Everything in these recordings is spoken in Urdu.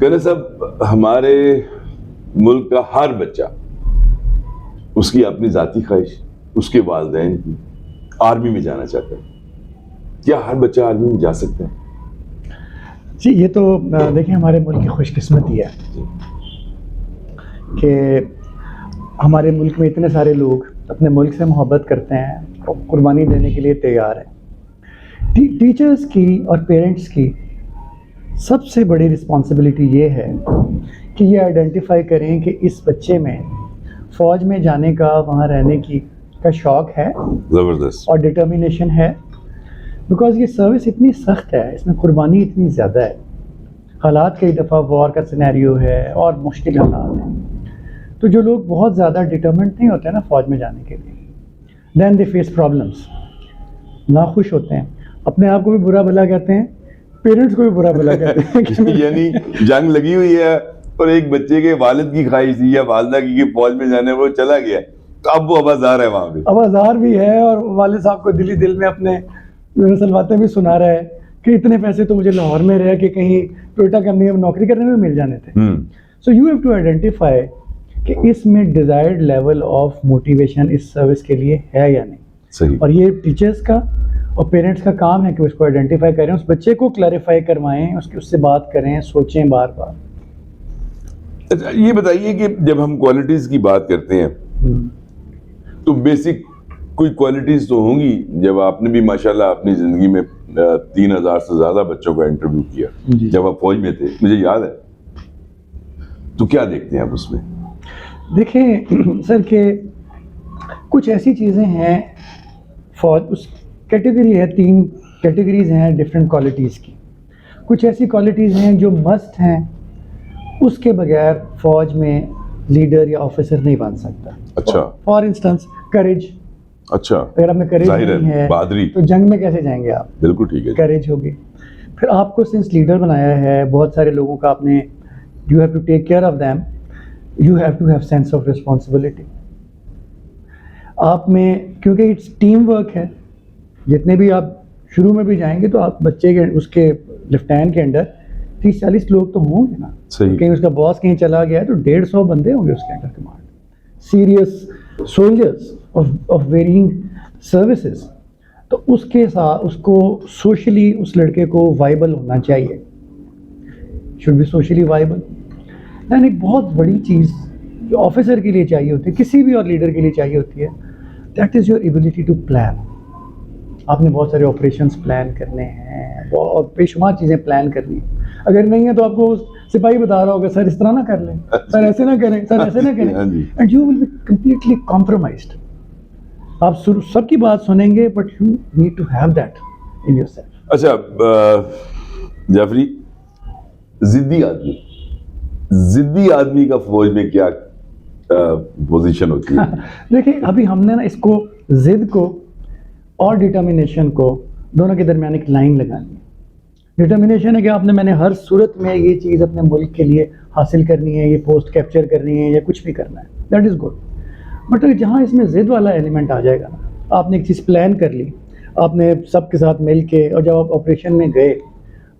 کہنا صاحب ہمارے ملک کا ہر بچہ اس کی اپنی ذاتی خواہش, اس کے والدین کی آرمی میں جانا چاہتا ہے. کیا ہر بچہ آرمی میں جا سکتا ہے؟ جی یہ تو دیکھیں ہمارے ملک کی خوش قسمتی ہے کہ ہمارے ملک میں اتنے سارے لوگ اپنے ملک سے محبت کرتے ہیں اور قربانی دینے کے لیے تیار ہیں. ٹیچرز کی اور پیرنٹس کی سب سے بڑی رسپانسبلٹی یہ ہے کہ یہ آئیڈینٹیفائی کریں کہ اس بچے میں فوج میں جانے کا, وہاں رہنے کا شوق ہے زبردست اور ڈٹرمینیشن ہے. بیکاز یہ سروس اتنی سخت ہے, اس میں قربانی اتنی زیادہ ہے, حالات کئی دفعہ وار کا سینیریو ہے اور مشکل حالات ہیں. تو جو لوگ بہت زیادہ ڈٹرمنٹ نہیں ہوتے ہیں نا فوج میں جانے کے لیے, دین دے فیس پرابلمس, ناخوش ہوتے ہیں, اپنے آپ کو بھی برا بھلا کہتے ہیں, پیرنٹس کو بھی برا بھلا کہتے ہیں. یعنی جنگ لگی ہوئی ہے اور ایک بچے کے والد کی خواہش تھی یا والدہ کی کہ فوج میں جانے, وہ چلا گیا, تو اب وہ آبازار ہے وہاں پہ, آبازار بھی ہے اور والد صاحب کو دلی دل میں اپنے سلواتیں بھی سنا رہا ہے کہ اتنے پیسے تو مجھے لاہور میں رہ کے کہیں ٹوئٹا کمپنی میں نوکری کرنے میں مل جانے تھے. So you have to identify کہ اس میں ڈیزائرڈ لیول آف موٹیویشن اس سروس کے لیے ہے یا نہیں. صحیح. اور یہ ٹیچرز کا اور پیرنٹس کا کام ہے کہ اس کو آئیڈینٹیفائی کریں, اس بچے کو کلیریفائی کروائیں, اس سے بات کریں, سوچیں بار بار. اچھا یہ بتائیے کہ جب ہم کوالٹیز کی بات کرتے ہیں تو بیسک کوئی کوالٹیز تو ہوں گی. جب آپ نے بھی ماشاءاللہ اپنی زندگی میں 3000 سے زیادہ بچوں کا انٹرویو کیا, جب آپ فوج میں تھے مجھے یاد ہے, تو کیا دیکھتے ہیں آپ اس میں؟ دیکھیں سر کہ کچھ ایسی چیزیں ہیں, فوج اس کیٹیگری ہے, 3 کیٹیگریز ہیں ڈفرینٹ کوالٹیز کی. کچھ ایسی کوالٹیز ہیں جو مسٹ ہیں, اس کے بغیر فوج میں لیڈر یا آفیسر نہیں بن سکتا. اچھا. For instance courage. اچھا. اگر آپ میں کریج نہیں ہے بہادری تو جنگ میں کیسے جائیں گے آپ؟ بالکل ٹھیک ہے. کریج ہوگی. پھر آپ کو سنس لیڈر بنایا ہے, بہت سارے لوگوں کا آپ نے, you have to take care of them, you have to have sense of responsibility. آپ میں کیونکہ اٹس ٹیم ورک ہے, جتنے بھی آپ شروع میں بھی جائیں گے تو آپ بچے کے اس کے لیفٹیننٹ کے انڈر 30-40 لوگ تو ہوں گے نا. کہیں اس کا باس کہیں چلا گیا ہے تو 150 بندے ہوں گے اس کے under command, serious soldiers of varying services. تو اس کے ساتھ اس کو سوشلی اس لڑکے کو وائبل ہونا چاہیے, شوڈ بی سوشلی وائبل. دین ایک بہت بڑی چیز جو آفیسر کے لیے چاہیے ہوتی ہے, کسی بھی اور لیڈر کے لیے چاہیے ہوتی ہے, that is your ability to plan. آپ نے بہت سارے آپریشنس پلان کرنے ہیں, اور بے شمار چیزیں پلان کرنی ہیں. اگر نہیں ہے تو آپ کو سپاہی بتا رہا ہوگا سر اس طرح نہ کر لیں, سر ایسے نہ کریں, سر ایسے نہ کریں, and you will be completely compromised. آپ سب کی بات سنیں گے but you need to have that in yourself. اچھا جعفری, ضدی آدمی کا فوج میں کیا پوزیشن ہوتی ہے؟ دیکھیں ابھی ہم نے نا اس کو ضد کو اور ڈٹرمینیشن کو دونوں کے درمیان ایک لائن لگانی ہے. ڈٹرمینیشن ہے کہ آپ نے, میں نے ہر صورت میں یہ چیز اپنے ملک کے لیے حاصل کرنی ہے, یہ پوسٹ کیپچر کرنی ہے یا کچھ بھی کرنا ہے, دیٹ از گڈ. بٹ جہاں اس میں ضد والا ایلیمنٹ آ جائے گا نا, آپ نے ایک چیز پلان کر لی, آپ نے سب کے ساتھ مل کے, اور جب آپ آپریشن میں گئے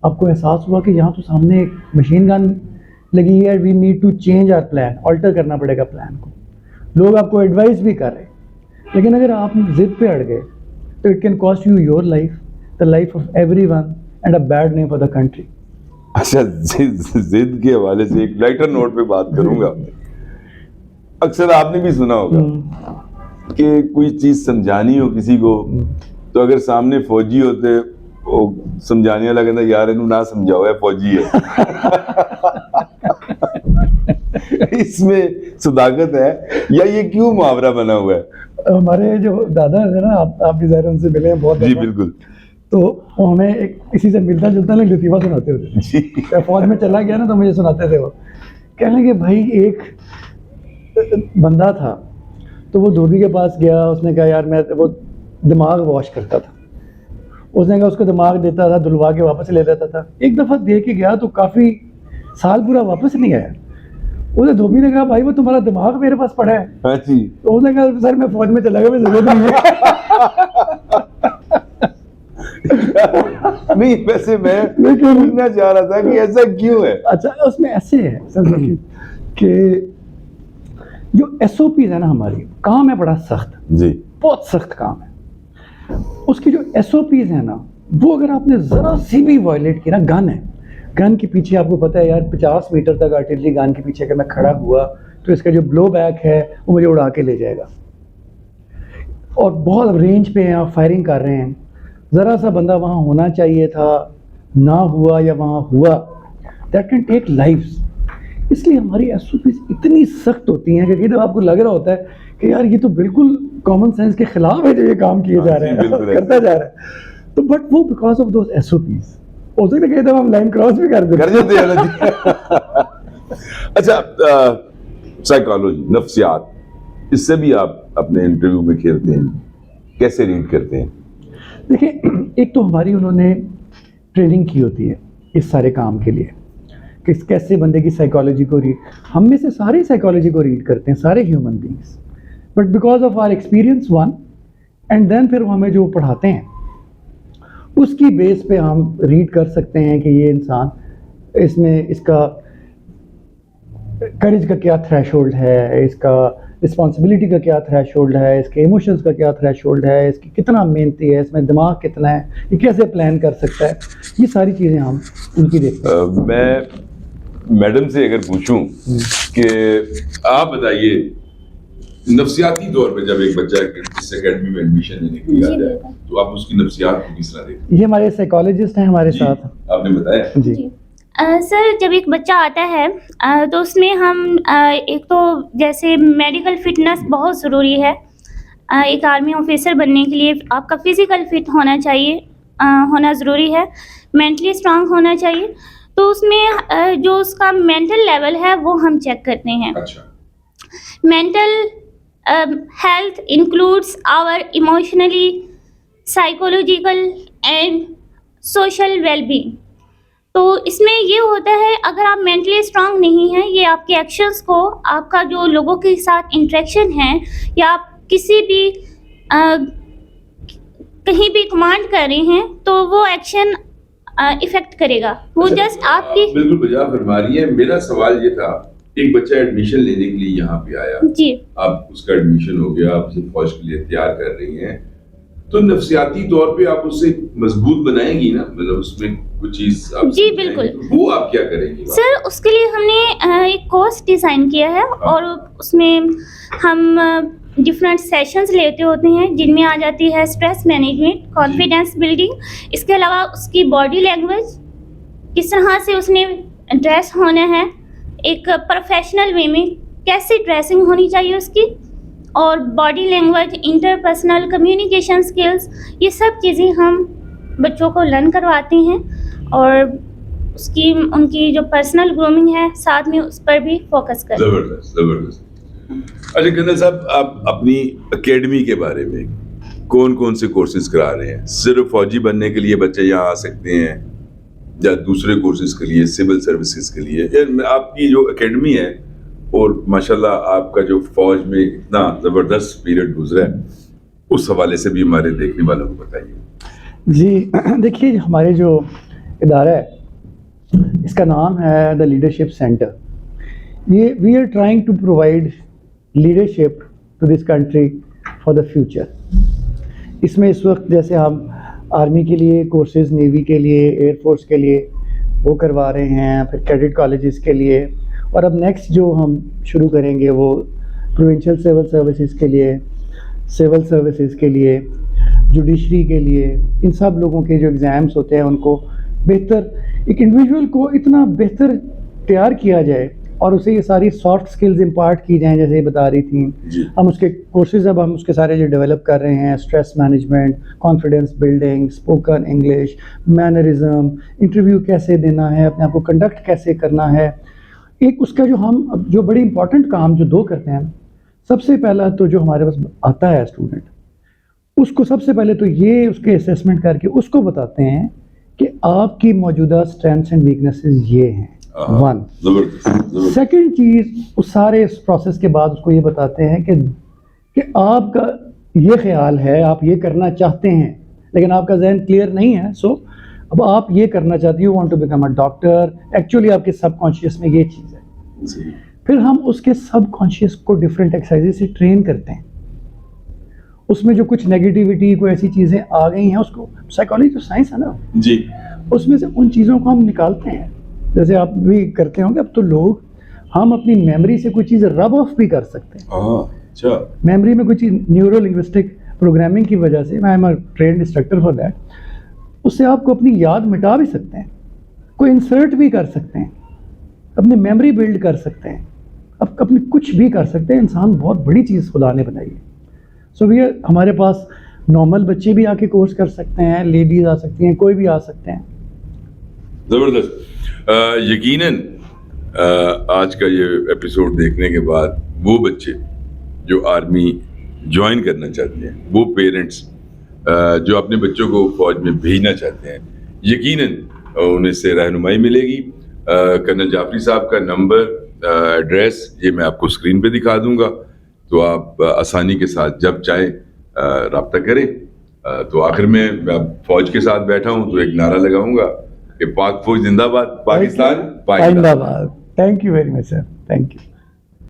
آپ کو احساس ہوا کہ یہاں تو سامنے ایک مشین گن لگی ہے, we need to change our plan, alter کرنا پڑے گا پلان کو. لوگ آپ کو ایڈوائز بھی کر رہے ہیں, لیکن اگر آپ ضد پہ اڑ گئے تو it can cost you your life, the life of every one, and a bad name for the country. اچھا ضد کے حوالے سے ایک لائٹر نوٹ پہ بات کروں گا. اکثر آپ نے بھی سنا ہوگا کہ کوئی چیز سمجھانی ہو کسی کو تو اگر سامنے فوجی ہوتے, وہ سمجھانے والا کہتا یار انہوں نہ سمجھاؤ, ہے فوجی ہے. اس میں صداقت ہے یا یہ کیوں محاورہ بنا ہوا ہے؟ ہمارے جو دادا ہیں نا, آپ بھی ظاہر ان سے ملے ہیں بہت. جی بالکل. تو وہ ہمیں ایک اسی سے ملتا جلتا نہیں لطیفہ سناتے ہوتے تھے. فوج میں چلا گیا نا تو مجھے سناتے تھے, وہ کہنے کہ بھائی ایک بندہ تھا تو وہ دھوبی کے پاس گیا, اس نے کہا یار میں, وہ دماغ واش کرتا تھا, اس نے کہا اس کو دماغ دیتا تھا, دھلوا کے واپس لے لیتا تھا. ایک دفعہ دے کے گیا تو کافی سال پورا واپس نہیں آیا. اسے دھوبی نے کہا بھائی وہ تمہارا دماغ میرے پاس پڑا ہے. تو اس نے کہا سر میں فوج میں چلا گیا, میں ضرورت نہیں ہے. نہیں ویسے میں پوچھنا چاہ رہا تھا کہ ایسا کیوں ہے. اچھا اس میں ایسے ہے کہ جو ایس او پیز ہے نا ہماری کام ہے بڑا سخت, جی بہت سخت کام ہے. اس کی جو ایس او پیز ہے نا وہ اگر آپ نے ذرا سی بھی وائلیٹ کی نا, گن ہے, گن کے پیچھے آپ کو پتہ ہے یار 50 میٹر تک آرٹلری گن کے پیچھے اگر میں کھڑا ہوا تو اس کا جو بلو بیک ہے وہ مجھے اڑا کے لے جائے گا, اور بہت رینج پہ ہیں آپ فائرنگ کر رہے ہیں, ذرا سا بندہ وہاں ہونا چاہیے تھا نہ ہوا یا وہاں ہوا, دیٹ کین ٹیک لائفز. اس لیے ہماری ایس او پیز اتنی سخت ہوتی ہیں کہ جب آپ کو لگ رہا ہوتا ہے کہ یار یہ تو بالکل کامن سینس کے خلاف ہے جو یہ کام کیے جا رہے ہیں, کرتا جا رہا ہے, تو بٹ وہ because of those S O Ps ہو سکتا ہے کہ ہم لائن کراس بھی کر دیتے ہیں. اچھا سائیکالوجی, نفسیات, اس سے بھی آپ اپنے انٹرویو میں کھیلتے ہیں, کیسے ریڈ کرتے ہیں؟ دیکھیں ایک تو ہماری انہوں نے ٹریننگ کی ہوتی ہے اس سارے کام کے لیے کہ کیسے بندے کی سائیکالوجی کو ریڈ, ہم میں سے سارے سائیکالوجی کو ریڈ کرتے ہیں سارے human beings, but because of our experience one and then پھر ہمیں جو پڑھاتے ہیں اس کی بیس پہ ہم ریڈ کر سکتے ہیں کہ یہ انسان اس میں اس کا کریج کا کیا تھریش ہولڈ ہے, اس کا رسپانسبلٹی کا کیا تھریش ہولڈ ہے, اس کے ایموشنز کا کیا تھریش ہولڈ ہے, اس کی کتنا محنتی ہے, اس میں دماغ کتنا ہے, یہ کیسے پلان کر سکتا ہے, یہ ساری چیزیں ہم ان کی دیکھتے ہیں. میں میڈم سے اگر پوچھوں کہ آپ بتائیے نفسیاتی طور پہ جب ایک بچہ اس اکیڈمی میں ایڈمیشن لینے کے لیے آتا ہے تو آپ اس کی نفسیات کو کس طرح دیکھتے ہیں؟ یہ ہمارے سائیکالوجسٹ ہیں ہمارے ساتھ, آپ نے بتایا. جی سر جب ایک بچہ آتا ہے تو اس میں ہم ایک تو جیسے میڈیکل فٹنس بہت ضروری ہے. ایک آرمی آفیسر بننے کے لیے آپ کا فزیکل فٹ ہونا چاہیے, ہونا ضروری ہے, مینٹلی اسٹرانگ ہونا چاہیے. تو اس میں جو اس کا مینٹل لیول ہے وہ ہم چیک کرتے ہیں. Mental health includes our emotionally psychological and social well being. تو اس میں یہ ہوتا ہے اگر آپ مینٹلی اسٹرانگ نہیں ہیں, یہ آپ کے ایکشنز کو, آپ کا جو لوگوں کے ساتھ انٹریکشن ہے یا آپ کسی بھی کہیں بھی کمانڈ کر رہے ہیں تو وہ ایکشن افیکٹ کرے گا. وہ جسٹ آپ کی بالکل بجا فرما رہی ہے. میرا سوال یہ تھا ایک بچہ ایڈمیشن لینے کے لیے یہاں پہ آیا, جی آپ اس کا ایڈمیشن ہو گیا, آپ اسے فوج کے لیے تیار کر رہی ہیں, تو نفسیاتی طور پہ آپ اسے مضبوط بنائیں گی نا, مطلب اس میں کچھ چیز جی بالکل, وہ آپ کیا کریں گی؟ سر اس کے لیے ہم نے ایک کورس ڈیزائن کیا ہے اور اس میں ہم ڈفرینٹ سیشنز لیتے ہوتے ہیں جن میں آ جاتی ہے اسٹریس مینجمنٹ, کانفیڈینس بلڈنگ, اس کے علاوہ اس کی باڈی لینگویج, کس طرح سے اس نے ڈریس ہونا ہے, ایک پروفیشنل وے میں کیسی ڈریسنگ ہونی چاہیے اس کی, اور body language, interpersonal communication skills, یہ سب چیزیں ہم بچوں کو لرن کرواتے ہیں. اور اس کی ان کی جو پرسنل گرومنگ ہے ساتھ میں اس پر بھی فوکس کرتے ہیں. زبردست زبردست. اچھا کنل صاحب, آپ اپنی اکیڈمی کے بارے میں کون کون سے کورسز کرا رہے ہیں؟ صرف فوجی بننے کے لیے بچے یہاں آ سکتے ہیں یا دوسرے کورسز کے لیے, سول سروسز کے لیے؟ آپ کی جو اکیڈمی ہے اور ماشاءاللہ آپ کا جو فوج میں اتنا زبردست پیریڈ گزرا ہے, اس حوالے سے بھی ہمارے دیکھنے والوں کو بتائیے. جی دیکھیے ہمارے جو ادارہ ہے اس کا نام ہے دا لیڈرشپ سینٹر. یہ we are trying to provide leadership to this country for the future. اس میں اس وقت جیسے ہم آرمی کے لیے کورسز, نیوی کے لیے, ایئر فورس کے لیے وہ کروا رہے ہیں, پھر کیڈٹ کالجز کے لیے, اور اب نیکسٹ جو ہم شروع کریں گے وہ پروونشل سول سروسز کے لیے, سول سروسز کے لیے, جوڈیشری کے لیے. ان سب لوگوں کے جو ایگزامس ہوتے ہیں ان کو بہتر, ایک انڈیویجول کو اتنا بہتر تیار کیا جائے اور اسے یہ ساری سافٹ سکلز امپارٹ کی جائیں جیسے یہ بتا رہی تھیں. ہم اس کے کورسز اب ہم اس کے سارے جو ڈیولپ کر رہے ہیں, stress management, confidence building, spoken English, mannerism, interview کیسے دینا ہے, اپنے آپ کو کنڈکٹ کیسے کرنا ہے. ایک اس کا جو ہم جو بڑی امپورٹنٹ کام جو 2 کرتے ہیں, سب سے پہلا تو جو ہمارے پاس آتا ہے اسٹوڈنٹ, اس کو سب سے پہلے تو یہ اس کے اسیسمنٹ کر کے اس کو بتاتے ہیں کہ آپ کی موجودہ اسٹرینتھس اینڈ ویکنیسز یہ ہیں. 1 سیکنڈ چیز, اس سارے اس پروسیس کے بعد اس کو یہ بتاتے ہیں کہ آپ کا یہ خیال ہے, آپ یہ کرنا چاہتے ہیں, لیکن آپ کا ذہن کلیئر نہیں ہے. سو اب آپ یہ کرنا چاہتی ہو, want to become a doctor, actually آپ کے سب کانشیس میں یہ چیز ہے. پھر ہم اس کے سب کانشیس کو ڈفرینٹ ایکسرسائز سے ٹرین کرتے ہیں. اس میں جو کچھ نیگیٹیوٹی, کوئی ایسی چیزیں آ گئی ہیں, اس کو سائیکالوجی تو سائنس ہے نا جی, اس میں سے ان چیزوں کو ہم نکالتے ہیں. جیسے آپ بھی کرتے ہوں گے, اب تو لوگ ہم اپنی میموری سے کوئی چیز رب آف بھی کر سکتے ہیں. اچھا, میموری میں کوئی چیز نیورو لنگوسٹک پروگرامنگ کی وجہ سے, میں am a trained instructor for that, اس سے آپ کو اپنی یاد مٹا بھی سکتے ہیں, کوئی انسرٹ بھی کر سکتے ہیں, اپنی میموری بلڈ کر سکتے ہیں, اب اپنی کچھ بھی کر سکتے ہیں. انسان بہت بڑی چیز خدا نے بنائی ہے. سو یہ ہمارے پاس نارمل بچے بھی آ کے کورس کر سکتے ہیں, لیڈیز آ سکتی ہیں, کوئی بھی آ سکتے ہیں. زبردست. یقیناً آج کا یہ ایپیسوڈ دیکھنے کے بعد وہ بچے جو آرمی جوائن کرنا چاہتے ہیں, وہ پیرنٹس جو اپنے بچوں کو فوج میں بھیجنا چاہتے ہیں, یقیناً انہیں سے رہنمائی ملے گی. کرنل جعفری صاحب کا نمبر, ایڈریس یہ میں آپ کو اسکرین پہ دکھا دوں گا, تو آپ آسانی کے ساتھ جب چاہیں رابطہ کریں. تو آخر میں فوج کے ساتھ بیٹھا ہوں تو ایک نعرہ لگاؤں گا کہ پاک فوج زندہ باد, پاکستان پائندہ باد. Thank you very much sir, thank you.